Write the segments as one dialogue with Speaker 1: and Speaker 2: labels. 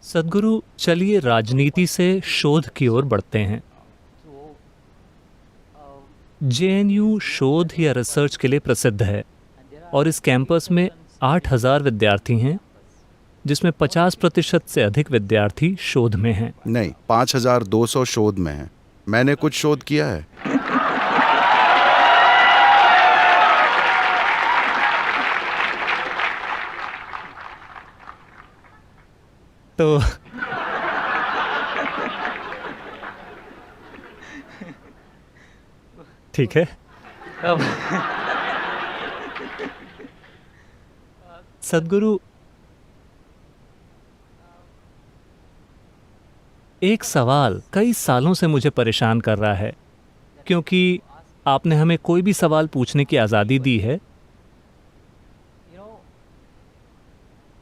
Speaker 1: सद्गुरु, चलिए राजनीति से शोध की ओर बढ़ते हैं। जेएनयू शोध या रिसर्च के लिए प्रसिद्ध है और इस कैंपस में 8,000 विद्यार्थी हैं, जिसमें 50% से अधिक विद्यार्थी शोध में हैं।
Speaker 2: नहीं, 5,200 शोध में है। मैंने कुछ शोध किया है।
Speaker 1: तो ठीक है। अब सद्गुरु, एक सवाल कई सालों से मुझे परेशान कर रहा है, क्योंकि आपने हमें कोई भी सवाल पूछने की आज़ादी दी है।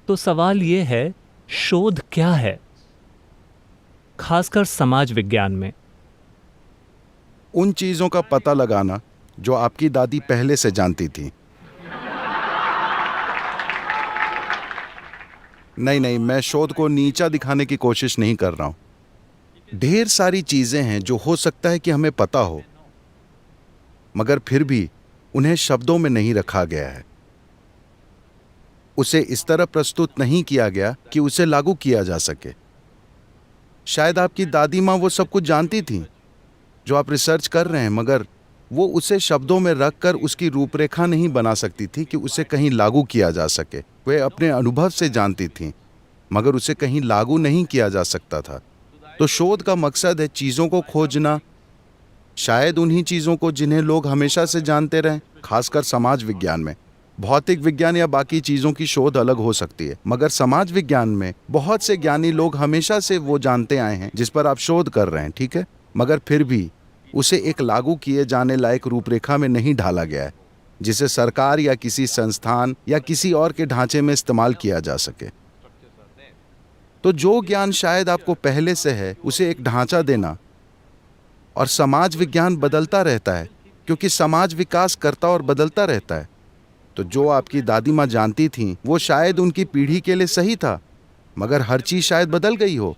Speaker 1: तो सवाल ये है, शोध क्या है, खासकर समाज विज्ञान में?
Speaker 2: उन चीजों का पता लगाना जो आपकी दादी पहले से जानती थी। नहीं, मैं शोध को नीचा दिखाने की कोशिश नहीं कर रहा हूं। ढेर सारी चीजें हैं जो हो सकता है कि हमें पता हो, मगर फिर भी उन्हें शब्दों में नहीं रखा गया है। उसे इस तरह प्रस्तुत नहीं किया गया कि उसे लागू किया जा सके। शायद आपकी दादी माँ वो सब कुछ जानती थी जो आप रिसर्च कर रहे हैं, मगर वो उसे शब्दों में रखकर उसकी रूपरेखा नहीं बना सकती थी कि उसे कहीं लागू किया जा सके। वे अपने अनुभव से जानती थीं, मगर उसे कहीं लागू नहीं किया जा सकता था। तो शोध का मकसद है चीज़ों को खोजना, शायद उन्हीं चीज़ों को जिन्हें लोग हमेशा से जानते रहें, खासकर समाज विज्ञान में। भौतिक विज्ञान या बाकी चीज़ों की शोध अलग हो सकती है, मगर समाज विज्ञान में बहुत से ज्ञानी लोग हमेशा से वो जानते आए हैं जिस पर आप शोध कर रहे हैं, ठीक है? मगर फिर भी उसे एक लागू किए जाने लायक रूपरेखा में नहीं ढाला गया है, जिसे सरकार या किसी संस्थान या किसी और के ढांचे में इस्तेमाल किया जा सके। तो जो ज्ञान शायद आपको पहले से है, उसे एक ढांचा देना। और समाज विज्ञान बदलता रहता है, क्योंकि समाज विकास करता और बदलता रहता है। तो जो आपकी दादी माँ जानती थीं, वो शायद उनकी पीढ़ी के लिए सही था, मगर हर चीज शायद बदल गई हो।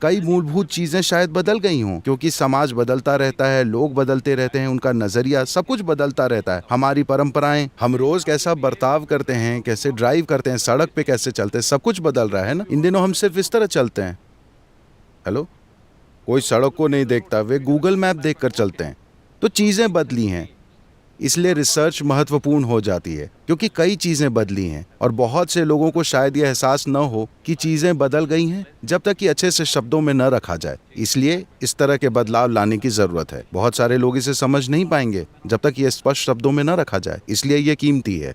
Speaker 2: कई मूलभूत चीजें शायद बदल गई हों, क्योंकि समाज बदलता रहता है, लोग बदलते रहते हैं, उनका नजरिया, सब कुछ बदलता रहता है। हमारी परंपराएं, हम रोज कैसा बर्ताव करते हैं, कैसे ड्राइव करते हैं, सड़क पे कैसे चलते हैं, सब कुछ बदल रहा है ना। इन दिनों हम सिर्फ इस तरह चलते हैं। हेलो, कोई सड़क को नहीं देखता, वे गूगल मैप देखकर चलते हैं। तो चीजें बदली हैं, इसलिए रिसर्च महत्वपूर्ण हो जाती है, क्योंकि कई चीजें बदली हैं और बहुत से लोगों को शायद यह एहसास न हो कि चीजें बदल गई हैं जब तक कि अच्छे से शब्दों में न रखा जाए। इसलिए इस तरह के बदलाव लाने की जरूरत है। बहुत सारे लोग इसे समझ नहीं पाएंगे जब तक ये स्पष्ट शब्दों में न रखा जाए, इसलिए ये कीमती है।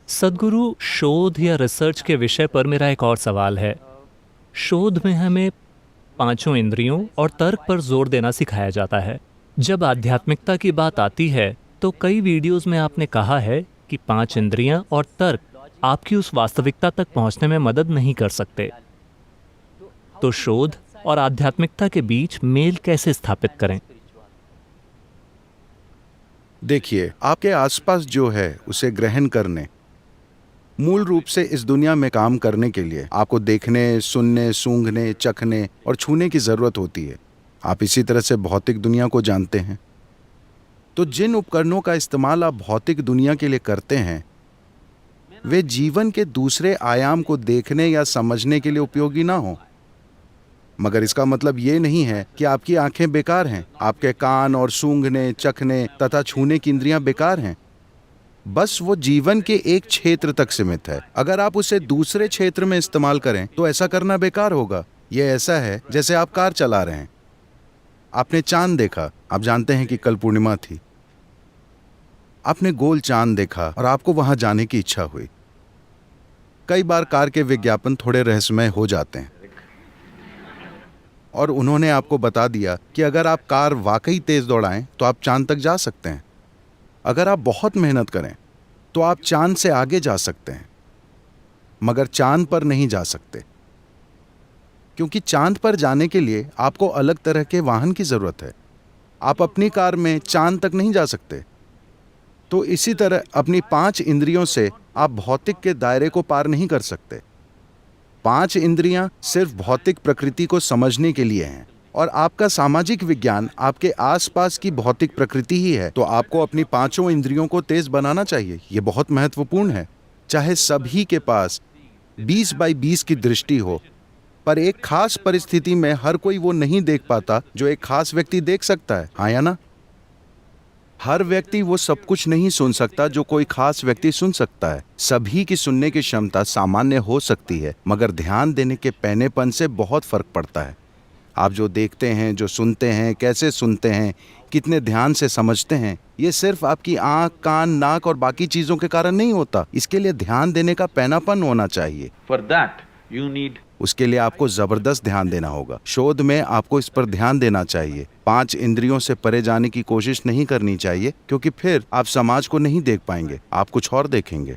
Speaker 1: सद्गुरु, शोध या रिसर्च के विषय पर मेरा एक और सवाल है। शोध में हमें पांचों इंद्रियों और तर्क पर जोर देना सिखाया जाता है। जब आध्यात्मिकता की बात आती है, तो कई वीडियोस में आपने कहा है कि 5 इंद्रियां और तर्क आपकी उस वास्तविकता तक पहुंचने में मदद नहीं कर सकते। तो शोध और आध्यात्मिकता के बीच मेल कैसे स्थापित करें?
Speaker 2: देखिए, आपके आसपास जो है उसे ग्रहण करने, मूल रूप से इस दुनिया में काम करने के लिए आपको देखने, सुनने, सूंघने, चखने और छूने की जरूरत होती है। आप इसी तरह से भौतिक दुनिया को जानते हैं। तो जिन उपकरणों का इस्तेमाल आप भौतिक दुनिया के लिए करते हैं, वे जीवन के दूसरे आयाम को देखने या समझने के लिए उपयोगी ना हो। मगर इसका मतलब ये नहीं है कि आपकी आंखें बेकार हैं, आपके कान और सूंघने, चखने तथा छूने की इंद्रियां बेकार हैं। बस वो जीवन के एक क्षेत्र तक सीमित है। अगर आप उसे दूसरे क्षेत्र में इस्तेमाल करें तो ऐसा करना बेकार होगा। यह ऐसा है जैसे आप कार चला रहे हैं, आपने चांद देखा, आप जानते हैं कि कल पूर्णिमा थी। आपने गोल चांद देखा और आपको वहां जाने की इच्छा हुई। कई बार कार के विज्ञापन थोड़े रहस्यमय हो जाते हैं और उन्होंने आपको बता दिया कि अगर आप कार वाकई तेज दौड़ाएं तो आप चांद तक जा सकते हैं। अगर आप बहुत मेहनत करें तो आप चांद से आगे जा सकते हैं, मगर चांद पर नहीं जा सकते, क्योंकि चांद पर जाने के लिए आपको अलग तरह के वाहन की जरूरत है। आप अपनी कार में चांद तक नहीं जा सकते। तो इसी तरह अपनी 5 इंद्रियों से आप भौतिक के दायरे को पार नहीं कर सकते। 5 इंद्रियां सिर्फ भौतिक प्रकृति को समझने के लिए हैं और आपका सामाजिक विज्ञान आपके आसपास की भौतिक प्रकृति ही है। तो आपको अपनी 5 इंद्रियों को तेज बनाना चाहिए। ये बहुत महत्वपूर्ण है। चाहे सभी के पास 20 बाई 20 की दृष्टि हो, पर एक खास परिस्थिति में हर कोई वो नहीं देख पाता जो एक खास व्यक्ति देख सकता है, हाँ या ना? हर व्यक्ति वो सब कुछ नहीं सुन सकता जो कोई खास व्यक्ति सुन सकता है। सभी की सुनने की क्षमता सामान्य हो सकती है, मगर ध्यान देने के पैनेपन से बहुत फर्क पड़ता है। आप जो देखते हैं, जो सुनते हैं, कैसे सुनते हैं, कितने ध्यान से समझते हैं, ये सिर्फ आपकी आंख, कान, नाक और बाकी चीजों के कारण नहीं होता। इसके लिए ध्यान देने का पैनापन होना चाहिए।
Speaker 3: For that, you need
Speaker 2: उसके लिए आपको जबरदस्त ध्यान देना होगा। शोध में आपको इस पर ध्यान देना चाहिए। 5 इंद्रियों से परे जाने की कोशिश नहीं करनी चाहिए, क्योंकि फिर आप समाज को नहीं देख पाएंगे, आप कुछ और देखेंगे।